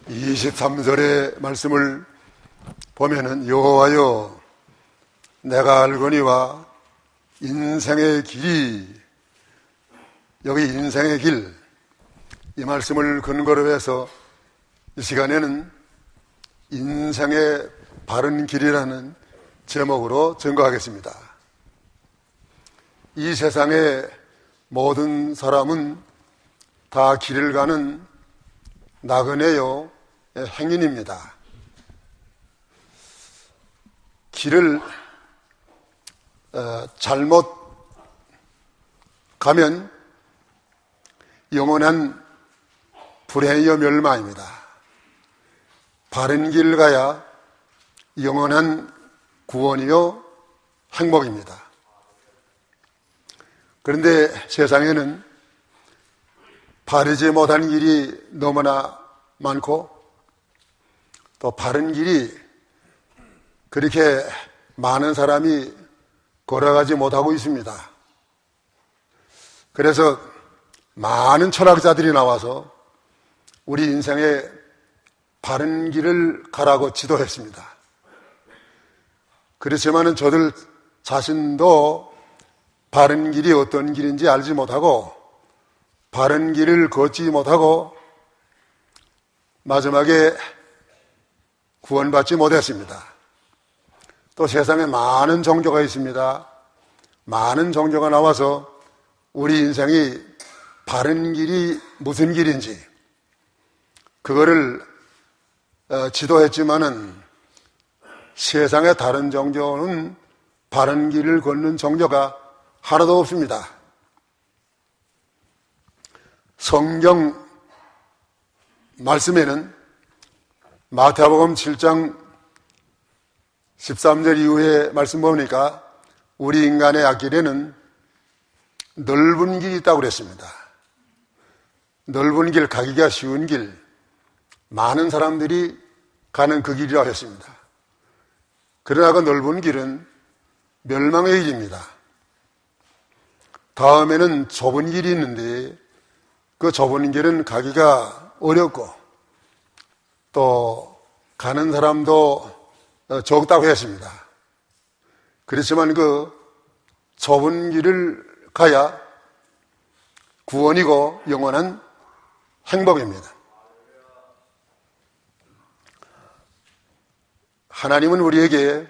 23절의 말씀을 보면은 여호와여 내가 알거니와 인생의 길이, 여기 인생의 길, 이 말씀을 근거로 해서 이 시간에는 인생의 바른 길이라는 제목으로 증거하겠습니다. 이 세상의 모든 사람은 다 길을 가는 나그네요 행인입니다. 길을 잘못 가면 영원한 불행이요 멸망입니다. 바른 길 가야 영원한 구원이요 행복입니다. 그런데 세상에는 바르지 못한 길이 너무나 많고 또 바른 길이 그렇게 많은 사람이 걸어가지 못하고 있습니다. 그래서 많은 철학자들이 나와서 우리 인생의 바른 길을 가라고 지도했습니다. 그렇지만은 저들 자신도 바른 길이 어떤 길인지 알지 못하고 바른 길을 걷지 못하고 마지막에 구원받지 못했습니다. 또 세상에 많은 종교가 있습니다. 많은 종교가 나와서 우리 인생이 바른 길이 무슨 길인지 그거를 지도했지만은 세상의 다른 종교는 바른 길을 걷는 종교가 하나도 없습니다. 성경 말씀에는 마태복음 7장 13절 이후에 말씀 보니까 우리 인간의 앞길에는 넓은 길이 있다고 그랬습니다. 넓은 길, 가기가 쉬운 길, 많은 사람들이 가는 그 길이라고 했습니다. 그러나 그 넓은 길은 멸망의 길입니다. 다음에는 좁은 길이 있는데 그 좁은 길은 가기가 어렵고 또 가는 사람도 적다고 했습니다. 그렇지만 그 좁은 길을 가야 구원이고 영원한 행복입니다. 하나님은 우리에게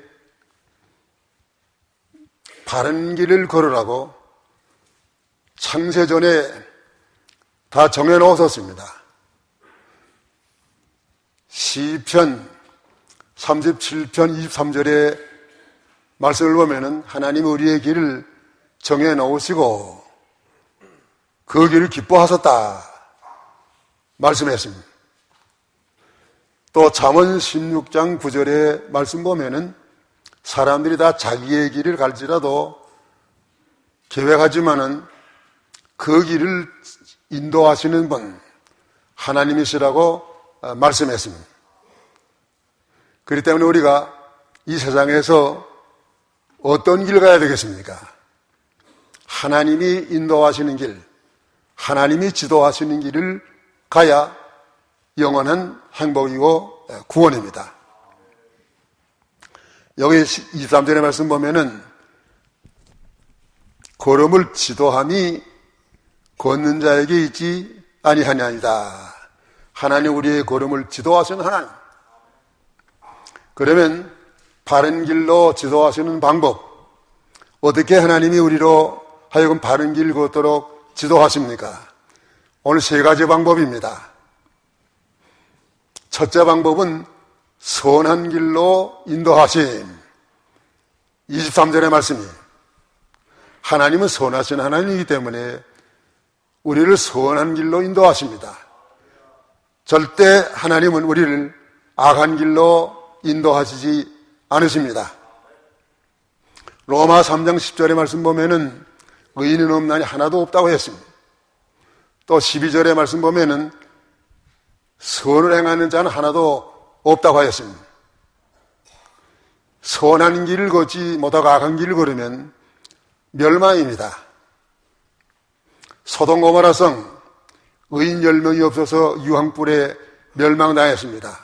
바른 길을 걸으라고 창세전에 다 정해놓으셨습니다. 시편 37편 23절의 말씀을 보면은 하나님이 우리의 길을 정해놓으시고 그 길을 기뻐하셨다 말씀했습니다. 또 잠언 16장 9절의 말씀 보면은 사람들이 다 자기의 길을 갈지라도 계획하지만은 그 길을 인도하시는 분 하나님이시라고 말씀했습니다. 그렇기 때문에 우리가 이 세상에서 어떤 길 가야 되겠습니까? 하나님이 인도하시는 길, 하나님이 지도하시는 길을 가야 영원한 행복이고 구원입니다. 여기 23절의 말씀 보면은 걸음을 지도함이 걷는 자에게 있지 아니하냐이다. 하나님 우리의 걸음을 지도하시는 하나님. 그러면 바른 길로 지도하시는 방법, 어떻게 하나님이 우리로 하여금 바른 길 걷도록 지도하십니까? 오늘 세 가지 방법입니다. 첫째 방법은 선한 길로 인도하심. 23절의 말씀이에요. 하나님은 선하신 하나님이기 때문에 우리를 선한 길로 인도하십니다. 절대 하나님은 우리를 악한 길로 인도하시지 않으십니다. 로마 3장 10절의 말씀 보면은 의인은 없나니 하나도 없다고 했습니다. 또 12절의 말씀 보면은 선을 행하는 자는 하나도 없다고 하였습니다. 선한 길을 걷지 못하고 악한 길을 걸으면 멸망입니다. 소돔 고모라 성 의인 10명이 없어서 유황불에 멸망당했습니다.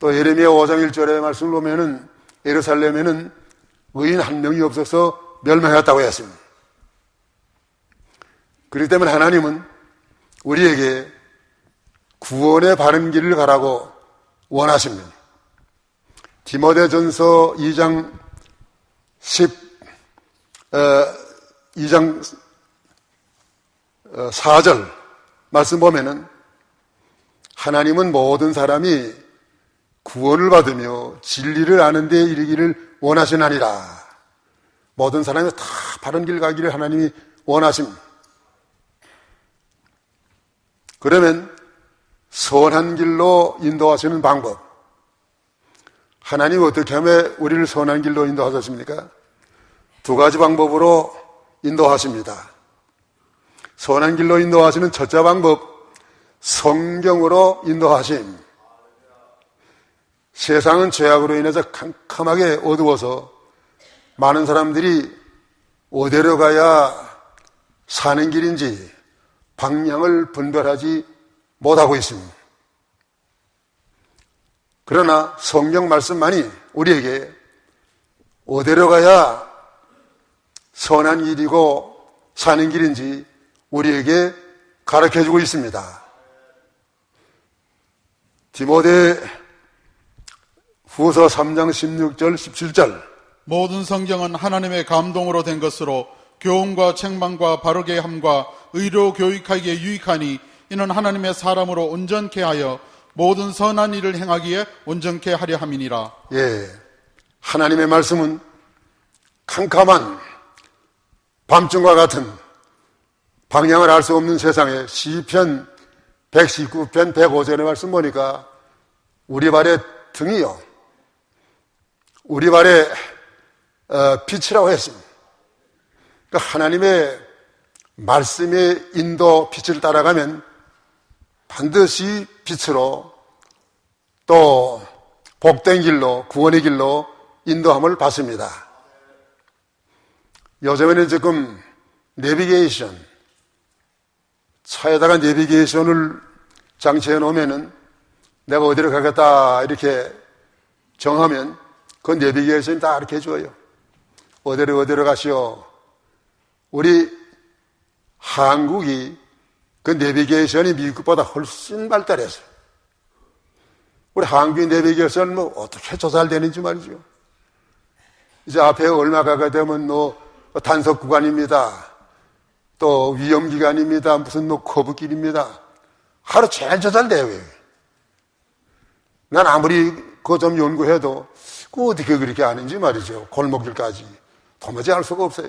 또 예레미야 5장 1절의 말씀을 보면은 예루살렘에는 의인 한 명이 없어서 멸망했다고 했습니다. 그렇기 때문에 하나님은 우리에게 구원의 바른 길을 가라고 원하십니다. 디모데전서 2장 4절 말씀 보면은 하나님은 모든 사람이 구원을 받으며 진리를 아는 데 이르기를 원하시나니라. 모든 사람이 다 바른 길 가기를 하나님이 원하십니다. 그러면 선한 길로 인도하시는 방법, 하나님 어떻게 하면 우리를 선한 길로 인도하셨습니까? 두 가지 방법으로 인도하십니다. 선한 길로 인도하시는 첫째 방법, 성경으로 인도하심. 세상은 죄악으로 인해서 캄캄하게 어두워서 많은 사람들이 어디로 가야 사는 길인지 방향을 분별하지 못하고 있습니다. 그러나 성경 말씀만이 우리에게 어디로 가야 선한 길이고 사는 길인지 우리에게 가르쳐주고 있습니다. 디모데 후서 3장 16절 17절 모든 성경은 하나님의 감동으로 된 것으로 교훈과 책망과 바르게 함과 의로 교육하기에 유익하니 이는 하나님의 사람으로 온전케 하여 모든 선한 일을 행하기에 온전케 하려 함이니라. 예, 하나님의 말씀은 캄캄한 밤중과 같은 방향을 알 수 없는 세상에 시편 119편 105절의 말씀 보니까 우리 발의 등이요, 우리 발의 빛이라고 했습니다. 그러니까 하나님의 말씀의 인도 빛을 따라가면 반드시 빛으로 또 복된 길로, 구원의 길로 인도함을 받습니다. 요즘에는 지금 내비게이션, 차에다가 내비게이션을 장치해 놓으면은 내가 어디로 가겠다 이렇게 정하면 그 내비게이션이 다 이렇게 해줘요. 어디로 가시오. 우리 한국이 그 내비게이션이 미국보다 훨씬 발달했어요. 우리 한국의 내비게이션은 뭐 어떻게 조사되는지 말이죠. 이제 앞에 얼마 가게 되면 단속 구간입니다. 또 위험 기간입니다. 무슨 커브길입니다. 하루 제일 조잘돼요. 난 아무리 그거 좀 연구해도 그 어떻게 그렇게 아는지 말이죠. 골목길까지 도무지 알 수가 없어요.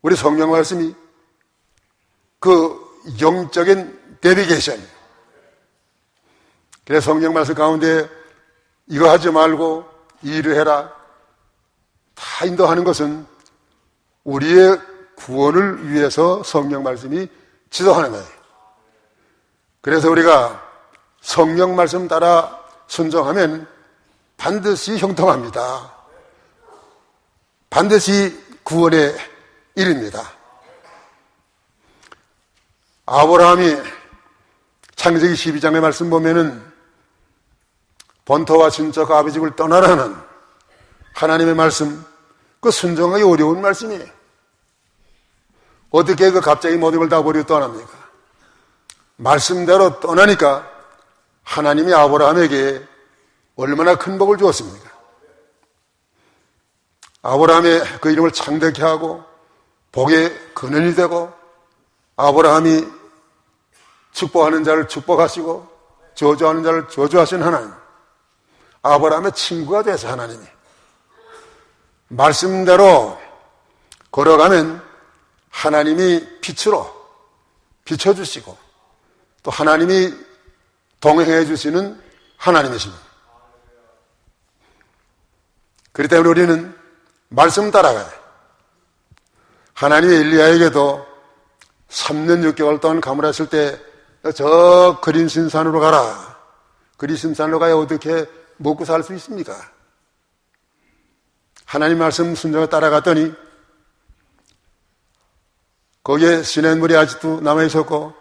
우리 성경 말씀이 그 영적인 내비게이션. 그래서 성경 말씀 가운데 이거 하지 말고 이 일을 해라 다 인도하는 것은 우리의 구원을 위해서 성경 말씀이 지도하는 거예요. 그래서 우리가 성경 말씀 따라 순종하면 반드시 형통합니다. 반드시 구원에 이릅니다. 아브라함이 창세기 12장의 말씀 보면은 본토와 친척 아버지 집을 떠나라는 하나님의 말씀, 그 순종하기 어려운 말씀이에요. 어떻게 그 갑자기 모든 걸 다 버리고 떠납니까? 말씀대로 떠나니까 하나님이 아브라함에게 얼마나 큰 복을 주었습니까? 아브라함의 그 이름을 창대케 하고 복의 근원이 되고 아브라함이 축복하는 자를 축복하시고 저주하는 자를 저주하신 하나님, 아브라함의 친구가 돼서 하나님이 말씀대로 걸어가면 하나님이 빛으로 비춰주시고 또 하나님이 동행해 주시는 하나님이십니다. 그렇기 때문에 우리는 말씀 따라가요. 하나님이 엘리야에게도 3년 6개월 동안 가물했을 때 저 그린신산으로 가라. 그린신산으로 가야 어떻게 먹고 살 수 있습니까? 하나님 말씀 순종에 따라갔더니 거기에 시냇물이 아직도 남아있었고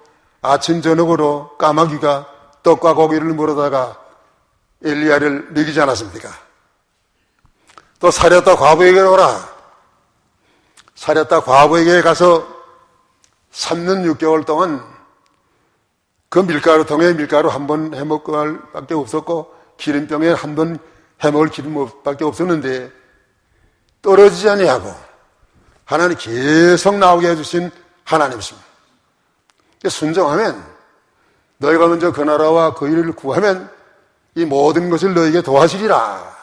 아침 저녁으로 까마귀가 떡과 고기를 물어다가 엘리야를 먹이지 않았습니까? 또 사렙다 과부에게 오라. 사렙다 과부에게 가서 3년 6개월 동안 그 밀가루통에 밀가루 한 번 해먹을 밖에 없었고 기름병에 한 번 해먹을 기름밖에 없었는데 떨어지지 아니하고 하나님 계속 나오게 해주신 하나님이십니다. 순종하면 너희가 먼저 그 나라와 그 일을 구하면 이 모든 것을 너희에게 도와주리라.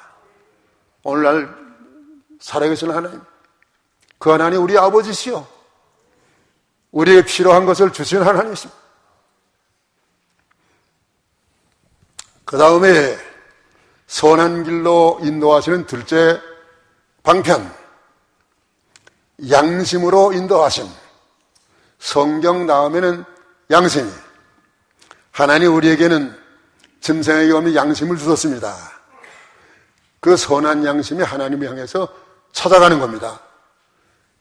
오늘날 살아계신 하나님, 그 하나님 우리 아버지시요 우리에게 필요한 것을 주시는 하나님이십니다. 그 다음에 선한 길로 인도하시는 둘째 방편, 양심으로 인도하심. 성경 다음에는 양심이. 하나님 우리에게는 짐승에게 없는 양심을 주셨습니다. 그 선한 양심이 하나님을 향해서 찾아가는 겁니다.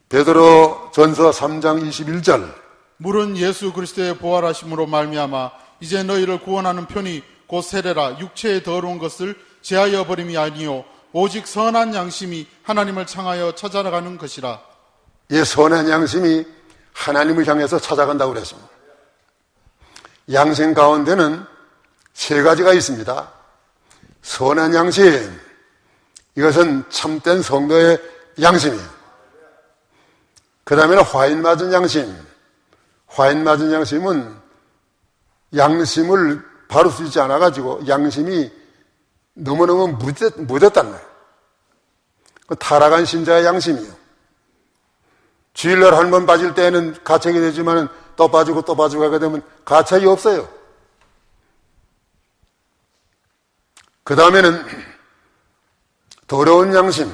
베드로 전서 3장 21절. 물은 예수 그리스도의 부활하심으로 말미암아 이제 너희를 구원하는 편이 곧 세례라. 육체의 더러운 것을 제하여 버림이 아니요 오직 선한 양심이 하나님을 향하여 찾아가는 것이라. 예, 선한 양심이 하나님을 향해서 찾아간다고 그랬습니다. 양심 가운데는 세 가지가 있습니다. 선한 양심, 이것은 참된 성도의 양심이에요. 그 다음에는 화인 맞은 양심. 화인 맞은 양심은 양심을 바로 쓰지 않아가지고 양심이 너무너무 묻었단 말이에요. 그 타락한 신자의 양심이요. 주일날 한 번 빠질 때는 가책이 되지만 또 빠지고 또 빠지고 하게 되면 가책이 없어요. 그 다음에는 더러운 양심.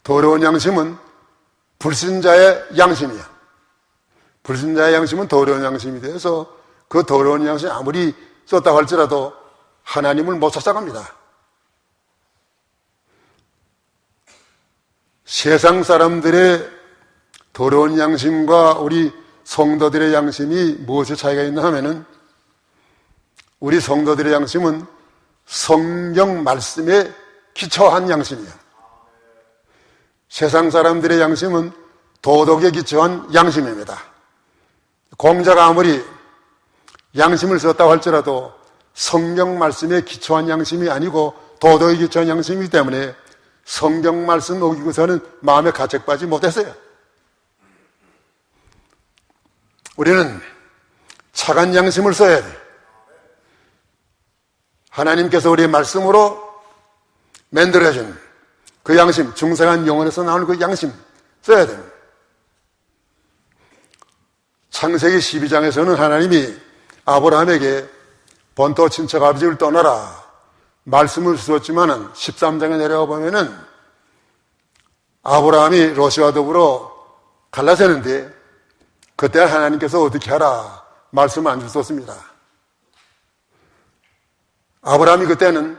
더러운 양심은 불신자의 양심이야. 불신자의 양심은 더러운 양심이 되어서 그 더러운 양심이 아무리 썼다고 할지라도 하나님을 못 찾아갑니다. 세상 사람들의 더러운 양심과 우리 성도들의 양심이 무엇의 차이가 있나 하면은 우리 성도들의 양심은 성경 말씀에 기초한 양심이에요. 세상 사람들의 양심은 도덕에 기초한 양심입니다. 공자가 아무리 양심을 썼다고 할지라도 성경 말씀에 기초한 양심이 아니고 도덕에 기초한 양심이기 때문에 성경 말씀 어기고서는 마음에 가책받지 못했어요. 우리는 착한 양심을 써야 돼요. 하나님께서 우리의 말씀으로 만들어진 그 양심, 중생한 영혼에서 나오는 그 양심 써야 됩니다. 창세기 12장에서는 하나님이 아브라함에게 본토 친척 아버지를 떠나라 말씀을 주셨지만 13장에 내려가 보면은 아브라함이 롯과 더불어 갈라서는데 그때 하나님께서 어떻게 하라 말씀을 안 주셨습니다. 아브라함이 그때는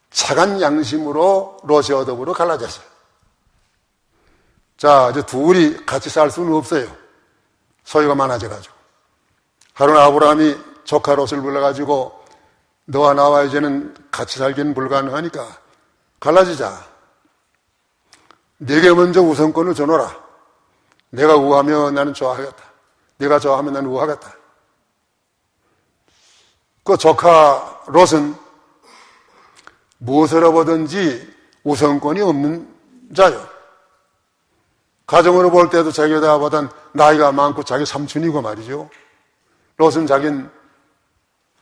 착한 양심으로 롯과 더불어 갈라졌어요. 자, 이제 둘이 같이 살 수는 없어요. 소유가 많아져가지고. 하루는 아브라함이 조카 롯을 불러가지고 너와 나와 이제는 같이 살기는 불가능하니까 갈라지자. 네게 먼저 우선권을 줘놓으라. 내가 우하면 나는 좋아하겠다. 네가 좋아하면 나는 우하겠다. 그 조카 롯은 무엇으로 보든지 우선권이 없는 자요. 가정으로 볼 때도 자기보다 나이가 많고 자기 삼촌이고 말이죠. 롯은 자기는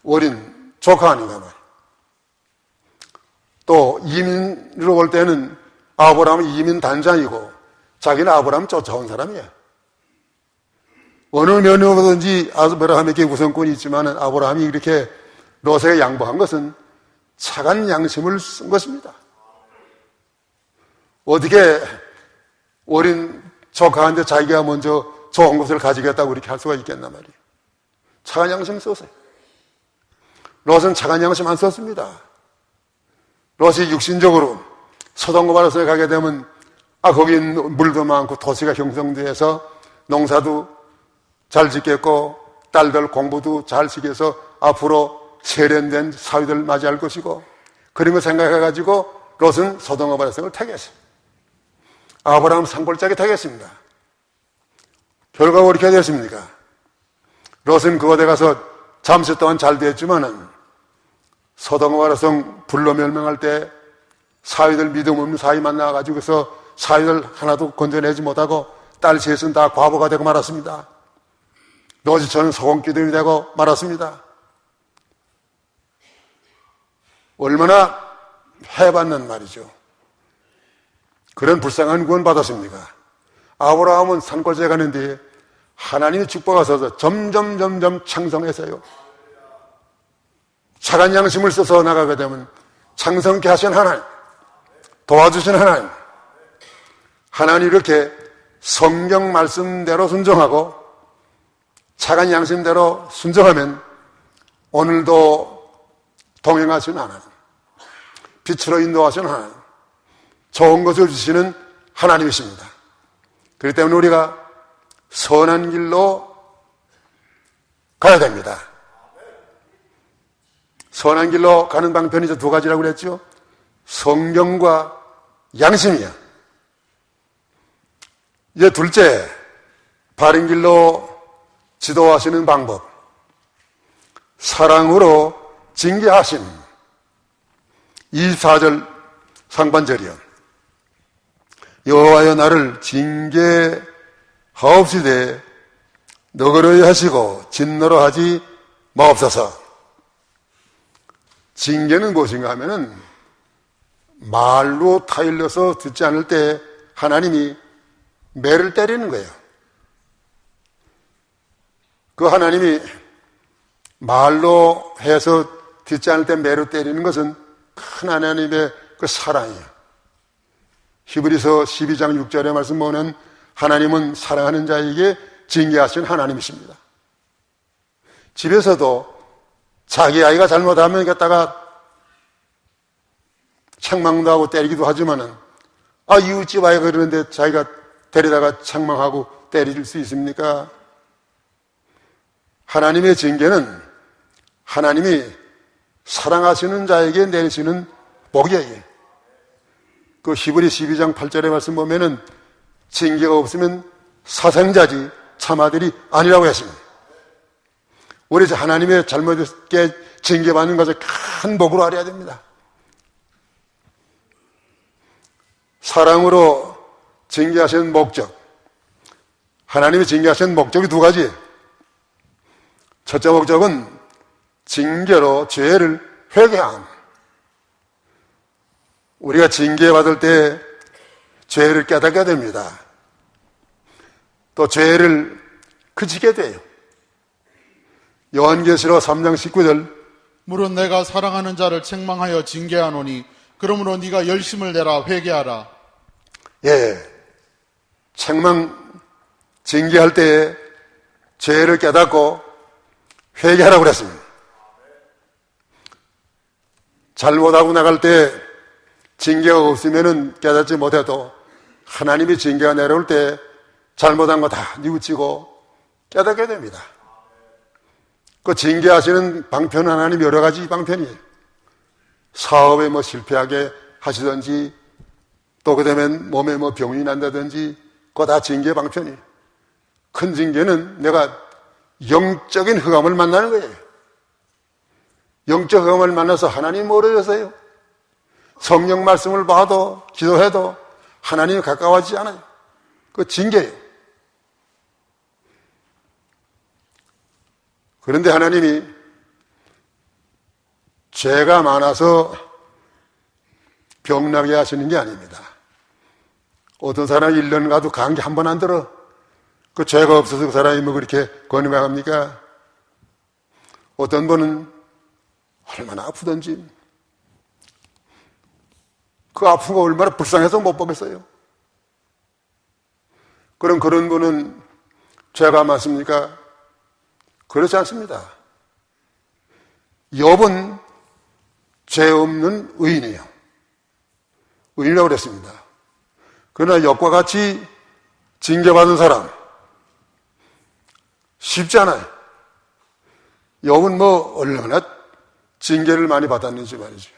어린 조카 아닌가 말이에요. 또 이민으로 볼 때는 아브라함은 이민 단장이고 자기는 아브라함 쫓아온 사람이에요. 어느 면으로든지 아브라함에게 우선권이 있지만 아브라함이 이렇게 롯에게 양보한 것은 착한 양심을 쓴 것입니다. 어떻게 어린 조카한테 자기가 먼저 좋은 것을 가지겠다고 이렇게 할 수가 있겠나 말이에요. 착한 양심 썼어요. 롯은 착한 양심 안 썼습니다. 롯이 육신적으로 소돔 고모라에 가게 되면 거기 물도 많고 도시가 형성돼서 농사도 잘 짓겠고 딸들 공부도 잘 시켜서 앞으로 세련된 사위들 맞이할 것이고, 그런 걸 생각해가지고 롯은 소돔과 고모라 성을 택했어요. 아브라함은 산골짜기 택했습니다. 결과가 어떻게 됐습니까? 롯은 그곳에 가서 잠시 동안 잘 됐지만은 소돔과 고모라 성 불로 멸망할 때 사위들 믿음 없는 사위 만나가지고서 사위들 하나도 건져내지 못하고 딸 셋은 다 과부가 되고 말았습니다. 롯이 저는 소금기둥이 되고 말았습니다. 얼마나 해봤는 말이죠. 그런 불쌍한 구원 받았습니까? 아브라함은 산골에 가는데 하나님의 축복하셔서 점점 창성해서요. 착한 양심을 써서 나가게 되면 창성케 하신 하나님, 도와주신 하나님, 하나님 이렇게 성경 말씀대로 순종하고 착한 양심대로 순종하면 오늘도 동행하시는 하나님, 빛으로 인도하시는 하나님, 좋은 것을 주시는 하나님이십니다. 그렇기 때문에 우리가 선한 길로 가야 됩니다. 선한 길로 가는 방편이 두 가지라고 그랬죠. 성경과 양심이야. 이제 둘째, 바른 길로 지도하시는 방법. 사랑으로 징계하심. 24절 상반절이요. 여호와여 나를 징계하옵시되 너그러이 하시고 진노로 하지 마옵소서. 징계는 무엇인가 하면은 말로 타일러서 듣지 않을 때 하나님이 매를 때리는 거예요. 그 하나님이 말로 해서 듣지 않을 때 매로 때리는 것은 큰 하나님의 그 사랑이에요. 히브리서 12장 6절의 말씀 보면 하나님은 사랑하는 자에게 징계하신 하나님이십니다. 집에서도 자기 아이가 잘못하면 갖다가 책망도 하고 때리기도 하지만은 이웃집 아이가 그러는데 자기가 데리다가 책망하고 때릴 수 있습니까? 하나님의 징계는 하나님이 사랑하시는 자에게 내리시는 복이에요. 그 히브리 12장 8절의 말씀 보면은 징계가 없으면 사생자지 참아들이 아니라고 했습니다. 우리 하나님의 잘못에 징계받는 것을 큰 복으로 알아야 됩니다. 사랑으로 징계하신 목적. 하나님이 징계하신 목적이 두 가지. 첫째 목적은 징계로 죄를 회개함. 우리가 징계받을 때 죄를 깨닫게 됩니다. 또 죄를 그치게 돼요. 요한계시록 3장 19절 물은 내가 사랑하는 자를 책망하여 징계하노니 그러므로 네가 열심을 내라 회개하라. 책망 징계할 때에 죄를 깨닫고 회개하라고 그랬습니다. 잘못하고 나갈 때 징계가 없으면 깨닫지 못해도 하나님이 징계가 내려올 때 잘못한 거 다 뉘우치고 깨닫게 됩니다. 그 징계하시는 방편은 하나님 여러 가지 방편이에요. 사업에 실패하게 하시든지 또 그다음에 몸에 병이 난다든지 그거 다 징계 방편이에요. 큰 징계는 내가 영적인 흑암을 만나는 거예요. 영적 흑암을 만나서 하나님 멀어져서요. 성령 말씀을 봐도 기도해도 하나님이 가까워지지 않아요. 그 징계예요. 그런데 하나님이 죄가 많아서 병나게 하시는 게 아닙니다. 어떤 사람이 1년 가도 감기 한 번 안 들어. 그 죄가 없어서 그 사람이 뭐 그렇게 건강합니까? 어떤 분은 얼마나 아프던지 그 아픈 거 얼마나 불쌍해서 못 보겠어요. 그럼 그런 분은 죄가 많습니까? 그렇지 않습니다. 욥은 죄 없는 의인이에요. 의인이라고 그랬습니다. 그러나 욥과 같이 징계받은 사람 쉽지 않아요. 욥은 뭐 얼마나 징계를 많이 받았는지 말이죠.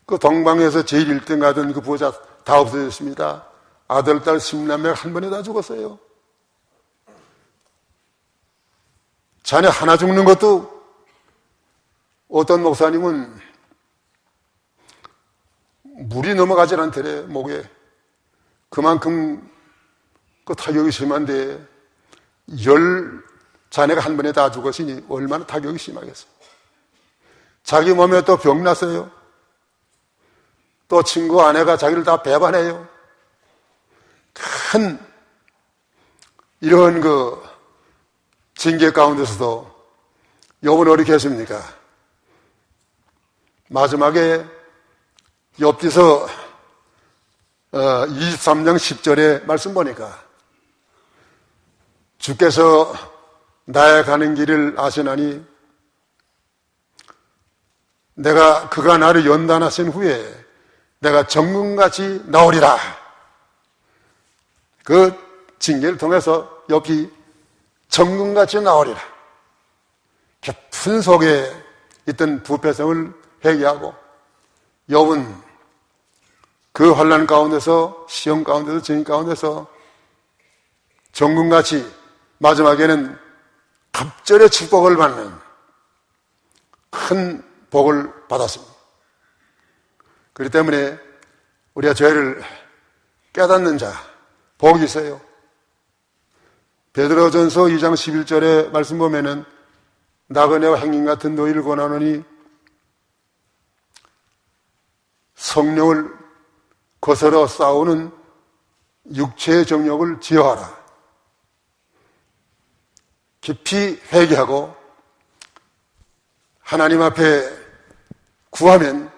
그 동방에서 제일 1등 하던 그 부자 다 없어졌습니다. 아들, 딸, 10남매가 한 번에 다 죽었어요. 자녀 하나 죽는 것도 어떤 목사님은 물이 넘어가질 않더래, 목에. 그만큼 그 타격이 심한데 10자녀가 한 번에 다 죽었으니 얼마나 타격이 심하겠어요. 자기 몸에 또 병 났어요. 또 친구 아내가 자기를 다 배반해요. 큰 이런 그 징계 가운데서도 욥은 어떻게 했습니까? 마지막에 욥기서 23장 10절의 말씀 보니까 주께서 나의 가는 길을 아시나니 그가 나를 연단하신 후에 내가 정금같이 나오리라. 그 징계를 통해서 욥이 정금같이 나오리라. 깊은 속에 있던 부패성을 회개하고 욥은 그 환난 가운데서, 시험 가운데서, 증인 가운데서 정금같이 마지막에는 갑절의 축복을 받는 큰 복을 받았습니다. 그렇기 때문에 우리가 죄를 깨닫는 자, 복이 있어요. 베드로전서 2장 11절의 말씀 보면은 나그네와 행인 같은 너희를 권하노니 성령을 거스러 싸우는 육체의 정욕을 제어하라. 깊이 회개하고 하나님 앞에 구하면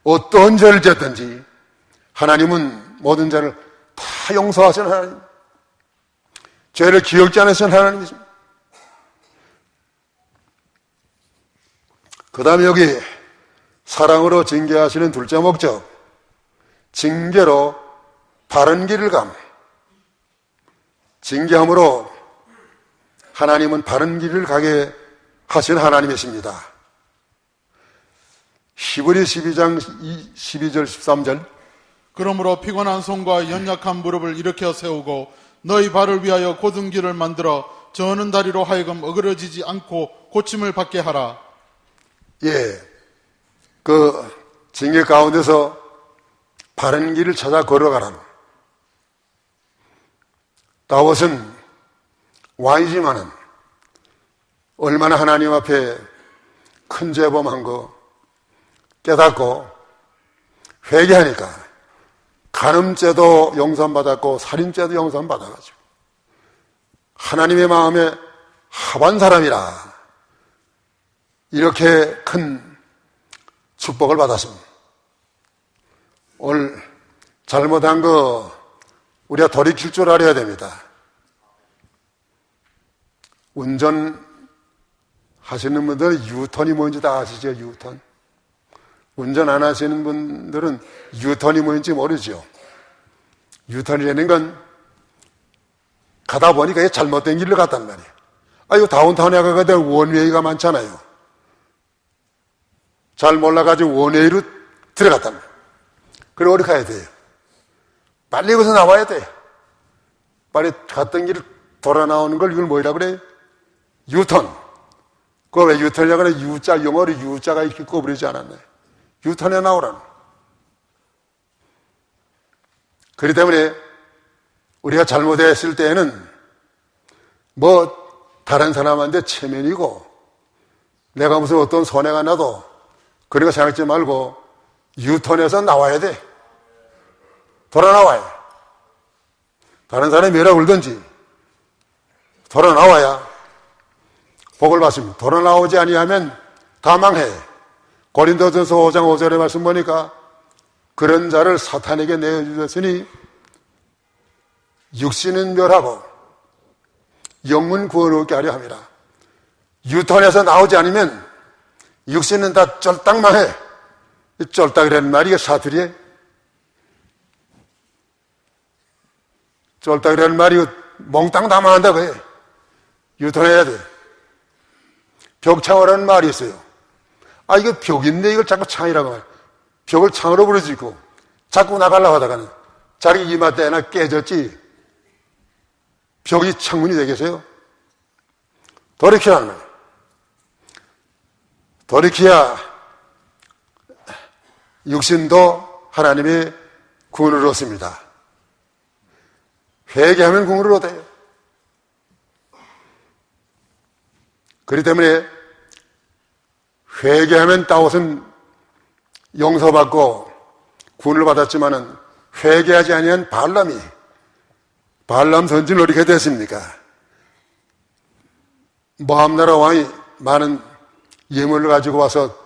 어떤 죄를 지었든지 하나님은 모든 죄를 다 용서하시는 하나님, 죄를 기억지 않으시는 하나님이십니다. 그 다음에 여기 사랑으로 징계하시는 둘째 목적, 징계로 바른 길을 감. 징계함으로 하나님은 바른 길을 가게 하시는 하나님이십니다. 히브리 12장 12절 13절 그러므로 피곤한 손과 연약한 무릎을 일으켜 세우고 너희 발을 위하여 곧은 길을 만들어 저는 다리로 하여금 어그러지지 않고 고침을 받게 하라. 예, 그 징계 가운데서 바른 길을 찾아 걸어가라. 다윗은 왕이지만은 얼마나 하나님 앞에 큰 죄범한 거 깨닫고 회개하니까 간음죄도 용서받았고 살인죄도 용서받아가지고 하나님의 마음에 합한 사람이라 이렇게 큰 축복을 받았습니다. 오늘 잘못한 거 우리가 돌이킬 줄 알아야 됩니다. 운전하시는 분들은 유턴이 뭔지 다 아시죠? 유턴. 운전 안 하시는 분들은 유턴이 뭔지 모르죠. 유턴이라는 건 가다 보니까 잘못된 길로 갔단 말이에요. 이거 다운타운에 가거든 원웨이가 많잖아요. 잘 몰라가지고 원웨이로 들어갔단 말이에요. 그럼 어디 가야 돼요? 빨리 여기서 나와야 돼요. 빨리 갔던 길을 돌아 나오는 걸 이걸 뭐라 그래요? 유턴. 그걸 왜 유턴이라고 하냐? U자, 영어로 U자가 이렇게 꺼버리지 않았나요? 유턴에 나오라는. 그렇기 때문에 우리가 잘못했을 때에는 다른 사람한테 체면이고 내가 무슨 어떤 손해가 나도 그런 거 생각하지 말고 유턴에서 나와야 돼. 돌아 나와야. 다른 사람이 뭐라 울든지 돌아 나와야 복을 받습니다. 돌아 나오지 아니하면 다 망해. 고린도전서 5장 5절의 말씀 보니까 그런 자를 사탄에게 내어주셨으니 육신은 멸하고 영은 구원하게 하려 함이라. 유턴에서 나오지 않으면 육신은 다 쫄딱 망해. 이 쫄딱이라는 말이 사투리에 쫄딱이라는 말이 몽땅 다 망한다고 해. 유턴해야 돼. 벽창호라는 말이 있어요. 아, 이거 벽인데 이걸 자꾸 창이라고 말이에요. 벽을 창으로 부르짖고 자꾸 나가려고 하다가는 자기 이마대나 깨졌지 벽이 창문이 되겠어요? 돌이키라는 말이에요. 돌이키야 육신도 하나님의 구원을 얻습니다. 회개하면 구원을 얻어요. 그렇기 때문에 회개하면 다윗은 용서받고 구원을 받았지만은 회개하지 아니한 발람 선지는 어떻게 됐습니까? 모압 나라 왕이 많은 예물을 가지고 와서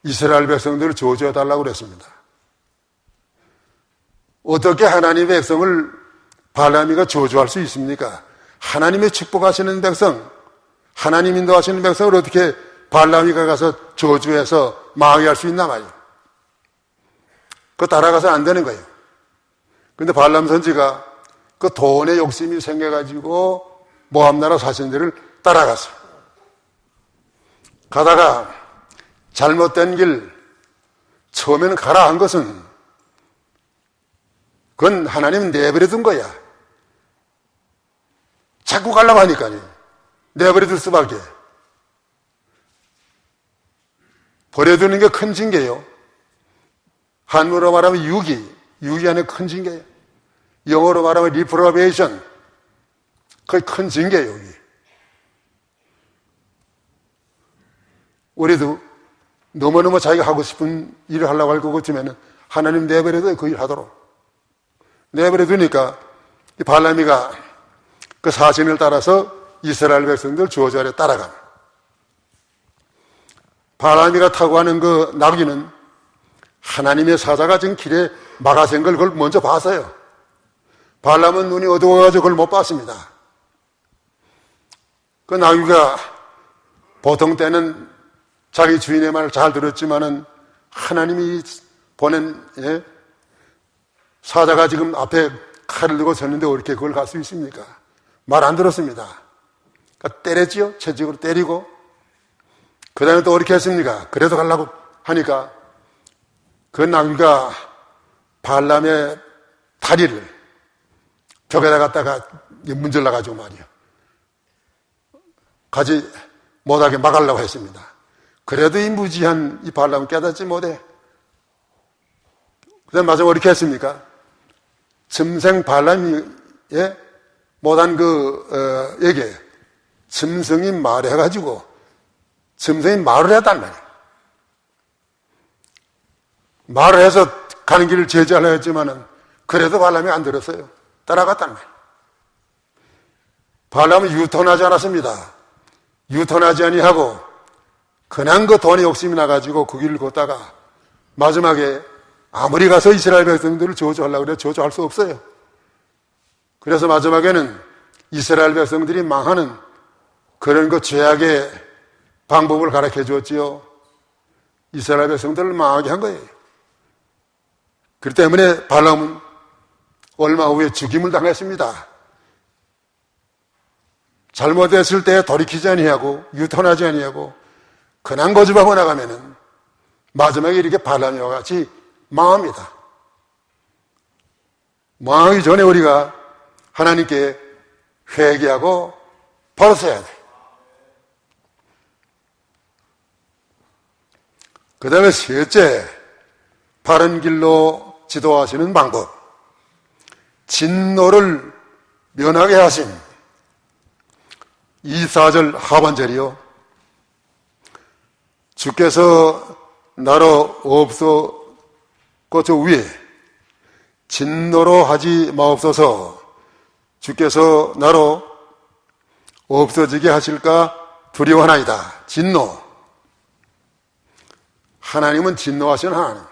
이스라엘 백성들을 저주해 달라고 그랬습니다. 어떻게 하나님의 백성을 발람이가 저주할 수 있습니까? 하나님의 축복하시는 백성, 하나님 인도하시는 백성을 어떻게 발람이가 가서 저주해서 망하게 할 수 있나 말이에요. 그거 따라가서 안 되는 거예요. 그런데 발람 선지가 그 돈에 욕심이 생겨가지고 모압 나라 사신들을 따라갔어요. 가다가 잘못된 길, 처음에는 가라 한 것은 그건 하나님은 내버려 둔 거야. 자꾸 가려고 하니까요. 내버려 둘 수밖에. 버려두는 게 큰 징계예요. 한문으로 말하면 유기 안에 큰 징계예요. 영어로 말하면 리프로베이션, 그게 큰 징계예요. 여기. 우리도 너무너무 자기가 하고 싶은 일을 하려고 할 것 같으면 하나님 내버려둬요. 그 일 하도록. 내버려두니까 이 발람이가 그 사신을 따라서 이스라엘 백성들 저주하려 따라갑니다. 발람이가 타고 가는 그 나귀는 하나님의 사자가 지금 길에 막아센 걸 그걸 먼저 봤어요. 발람은 눈이 어두워가지고 그걸 못 봤습니다. 그 나귀가 보통 때는 자기 주인의 말을 잘 들었지만은 하나님이 보낸 사자가 지금 앞에 칼을 들고 섰는데 어떻게 그걸 갈 수 있습니까? 말 안 들었습니다. 그러니까 때렸지요. 채찍으로 때리고 그 다음에 또 어떻게 했습니까? 그래도 가려고 하니까 그 나귀가 발람의 다리를 벽에다 갖다가 문질러가지고 말이요. 가지 못하게 막으려고 했습니다. 그래도 이 무지한 이 발람은 깨닫지 못해. 그 다음에 마지막으로 어떻게 했습니까? 짐승 발람이 못한 에게 짐승이 말해가지고 짐승이 말을 했단 말이에요. 말을 해서 가는 길을 제지하려 했지만은 그래도 발람이 안 들었어요. 따라갔단 말이에요. 발람은 유턴하지 않았습니다. 유턴하지 아니하고 그냥 그 돈에 욕심이 나가지고 그 길을 걷다가 마지막에 아무리 가서 이스라엘 백성들을 저주하려고 그래 저주할 수 없어요. 그래서 마지막에는 이스라엘 백성들이 망하는 그런 그 죄악의 방법을 가르쳐 주었지요. 이스라엘 백성들을 망하게 한 거예요. 그렇기 때문에 발람은 얼마 후에 죽임을 당했습니다. 잘못했을 때 돌이키지 아니하고 유턴하지 아니하고 그냥 고집하고 나가면은 마지막에 이렇게 발람이와 같이 망합니다. 망하기 전에 우리가 하나님께 회개하고 벌어서야 돼. 그 다음에 셋째, 바른 길로 지도하시는 방법. 진노를 면하게 하심. 24절 하반절이요. 주께서 나로 없었고 저 위에 진노로 하지 마옵소서. 주께서 나로 없어지게 하실까 두려워하나이다. 진노. 하나님은 진노하시는 하나님.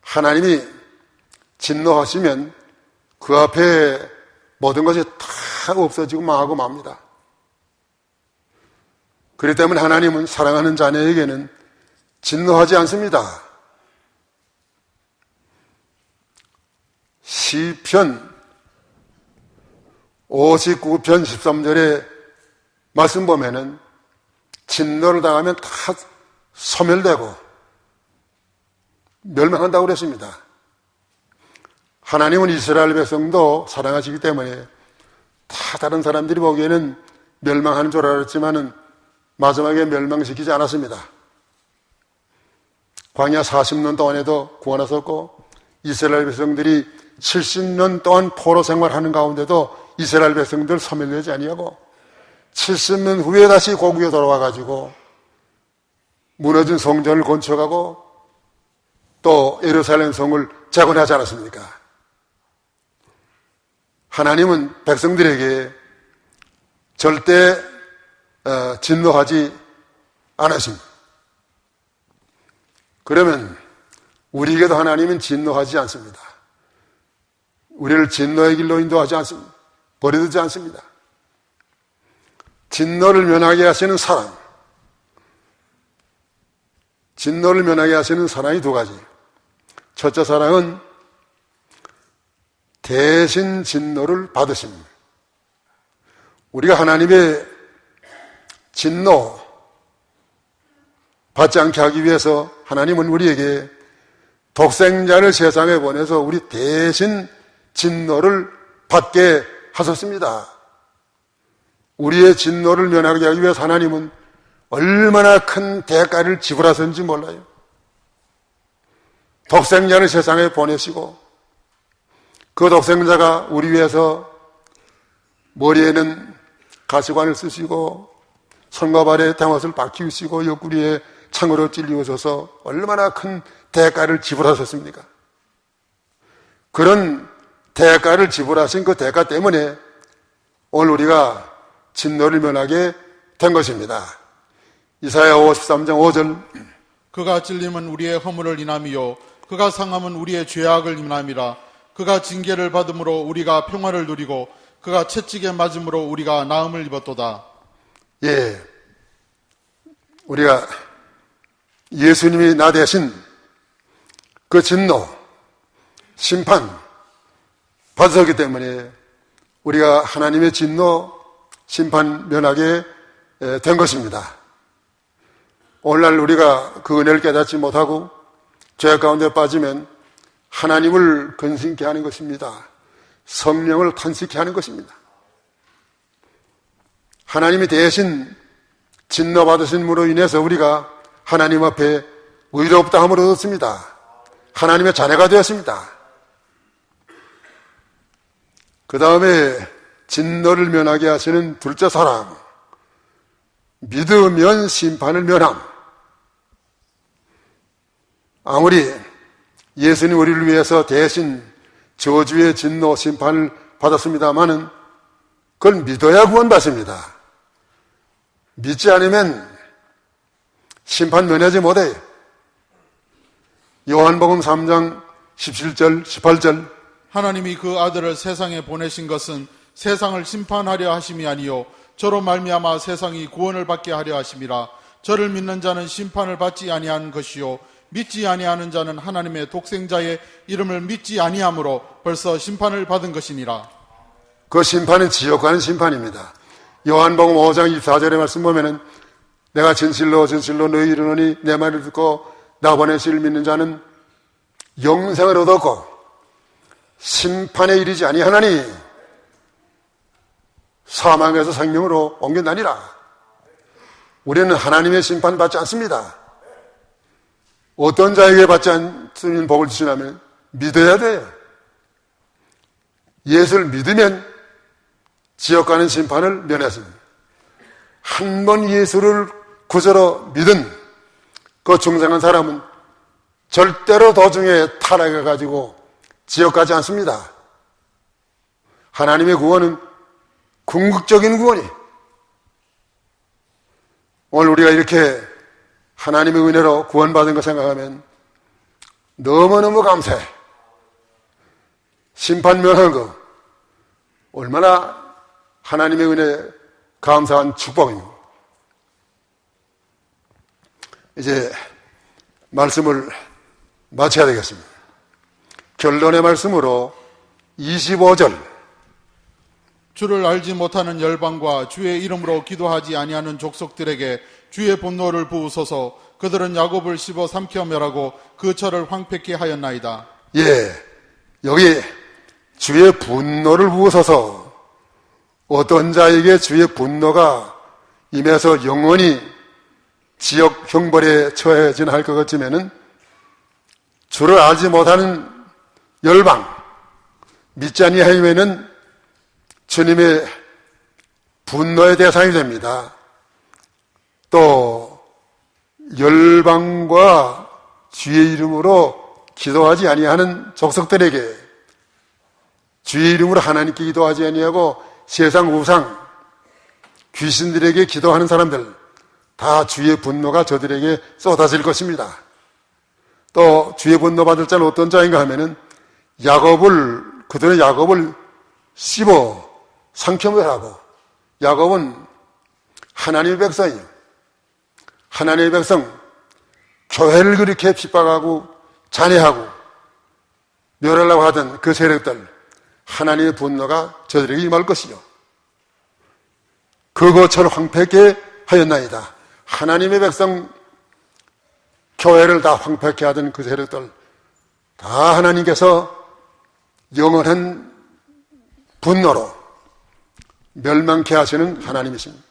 하나님이 진노하시면 그 앞에 모든 것이 다 없어지고 망하고 맙니다. 그렇기 때문에 하나님은 사랑하는 자녀에게는 진노하지 않습니다. 시편 59편 13절에 말씀 보면은 진노를 당하면 다 소멸되고 멸망한다고 그랬습니다. 하나님은 이스라엘 백성도 사랑하시기 때문에 다 다른 사람들이 보기에는 멸망하는 줄 알았지만은 마지막에 멸망시키지 않았습니다. 광야 40년 동안에도 구원하셨고 이스라엘 백성들이 70년 동안 포로 생활하는 가운데도 이스라엘 백성들 소멸되지 아니하고 70년 후에 다시 고국에 돌아와가지고 무너진 성전을 건축하고 또 예루살렘 성을 재건하지 않았습니까? 하나님은 백성들에게 절대 진노하지 않으십니다. 그러면 우리에게도 하나님은 진노하지 않습니다. 우리를 진노의 길로 인도하지 않습니다. 버려두지 않습니다. 진노를 면하게 하시는 사랑, 진노를 면하게 하시는 사랑이 두 가지. 첫째 사랑은 대신 진노를 받으십니다. 우리가 하나님의 진노 받지 않게 하기 위해서 하나님은 우리에게 독생자를 세상에 보내서 우리 대신 진노를 받게 하셨습니다. 우리의 진노를 면하게 하기 위해서 하나님은 얼마나 큰 대가를 지불하셨는지 몰라요. 독생자를 세상에 보내시고 그 독생자가 우리 위해서 머리에는 가시관을 쓰시고 손과 발에 대못을 박히시고 옆구리에 창으로 찔리셔서 얼마나 큰 대가를 지불하셨습니까? 그런 대가를 지불하신 그 대가 때문에 오늘 우리가 진노를 면하게 된 것입니다. 이사야 53장 5절 그가 찔림은 우리의 허물을 인함이요 그가 상함은 우리의 죄악을 인함이라. 그가 징계를 받음으로 우리가 평화를 누리고 그가 채찍에 맞음으로 우리가 나음을 입었도다. 예, 우리가 예수님이 나 대신 그 진노, 심판 받으셨기 때문에 우리가 하나님의 진노, 심판 면하게 된 것입니다. 오늘날 우리가 그 은혜를 깨닫지 못하고 죄 가운데 빠지면 하나님을 근심케 하는 것입니다. 성령을 탄식케 하는 것입니다. 하나님이 대신 진노 받으심으로 인해서 우리가 하나님 앞에 의롭다 함을 얻었습니다. 하나님의 자녀가 되었습니다. 그 다음에 진노를 면하게 하시는 둘째 사랑, 믿으면 심판을 면함. 아무리 예수님 우리를 위해서 대신 저주의 진노 심판을 받았습니다마는 그걸 믿어야 구원받습니다. 믿지 않으면 심판 면하지 못해요. 요한복음 3장 17절 18절 하나님이 그 아들을 세상에 보내신 것은 세상을 심판하려 하심이 아니요 저로 말미암아 세상이 구원을 받게 하려 하심이라. 저를 믿는 자는 심판을 받지 아니하는 것이요 믿지 아니하는 자는 하나님의 독생자의 이름을 믿지 아니함으로 벌써 심판을 받은 것이니라. 그 심판은 지옥 가는 심판입니다. 요한복음 5장 24절의 말씀 보면은 내가 진실로 진실로 너희 이르노니 내 말을 듣고 나 보내실 믿는 자는 영생을 얻었고 심판에 이르지 아니하나니 사망에서 생명으로 옮겨나니라. 우리는 하나님의 심판 받지 않습니다. 어떤 자에게 받지 않는 복을 주시냐면 믿어야 돼요. 예수를 믿으면 지옥 가는 심판을 면했습니다. 한 번 예수를 구주로 믿은 그 중생한 사람은 절대로 도중에 타락해가지고 지옥 가지 않습니다. 하나님의 구원은 궁극적인 구원이. 오늘 우리가 이렇게 하나님의 은혜로 구원받은 거 생각하면 너무너무 감사해. 심판 면한 거 얼마나 하나님의 은혜 감사한 축복입니다. 이제 말씀을 마쳐야 되겠습니다. 결론의 말씀으로 25절 주를 알지 못하는 열방과 주의 이름으로 기도하지 아니하는 족속들에게 주의 분노를 부으소서. 그들은 야곱을 씹어 삼켜 멸하고 그 처를 황폐케 하였나이다. 예, 여기 주의 분노를 부으소서. 어떤 자에게 주의 분노가 임해서 영원히 지역 형벌에 처해진 할 것 같으면은 주를 알지 못하는 열방, 믿지 아니하면은 주님의 분노의 대상이 됩니다. 또 열방과 주의 이름으로 기도하지 아니하는 족속들에게 주의 이름으로 하나님께 기도하지 아니하고 세상 우상, 귀신들에게 기도하는 사람들 다 주의 분노가 저들에게 쏟아질 것입니다. 또 주의 분노 받을 자는 어떤 자인가 하면은 그들은 야곱을 씹어 상표멸하고, 야곱은 하나님의 백성이요, 하나님의 백성, 교회를 그렇게 핍박하고 잔해하고 멸하려고 하던 그 세력들, 하나님의 분노가 저들에게 임할 것이요, 그것을 황폐케 하였나이다. 하나님의 백성, 교회를 다 황폐케 하던 그 세력들 다 하나님께서 영원한 분노로 멸망케 하시는 하나님이십니다.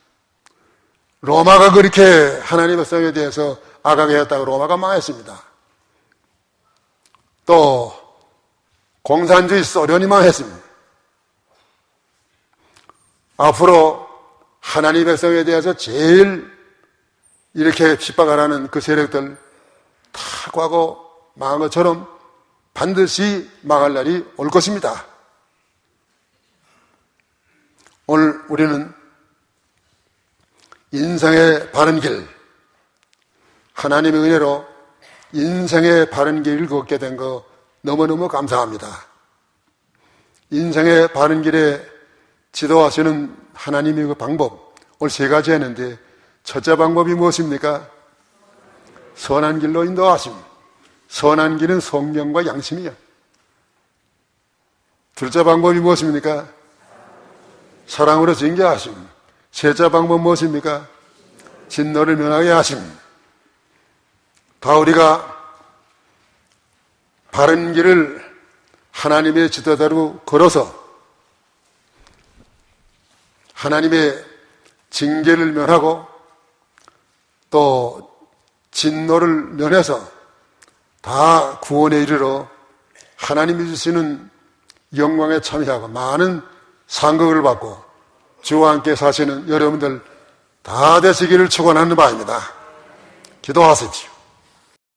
로마가 그렇게 하나님의 백성에 대해서 악하게 했다고 로마가 망했습니다. 또 공산주의 소련이 망했습니다. 앞으로 하나님의 백성에 대해서 제일 이렇게 핍박하라는 그 세력들 다 과거 망한 것처럼 반드시 망할 날이 올 것입니다. 오늘 우리는 인생의 바른 길, 하나님의 은혜로 인생의 바른 길을 걷게 된 거 너무너무 감사합니다. 인생의 바른 길에 지도하시는 하나님의 그 방법, 오늘 세 가지 했는데 첫째 방법이 무엇입니까? 선한 길로 인도하심. 선한 길은 성경과 양심이요. 둘째 방법이 무엇입니까? 사랑으로 징계하심. 셋째 방법 무엇입니까? 진노를 면하게 하심. 다 우리가 바른 길을 하나님의 지도대로 걸어서 하나님의 징계를 면하고 또 진노를 면해서 다 구원에 이르러 하나님이 주시는 영광에 참여하고 많은 상급을 받고 주와 함께 사시는 여러분들 다 되시기를 축원하는 바입니다. 기도하십시오.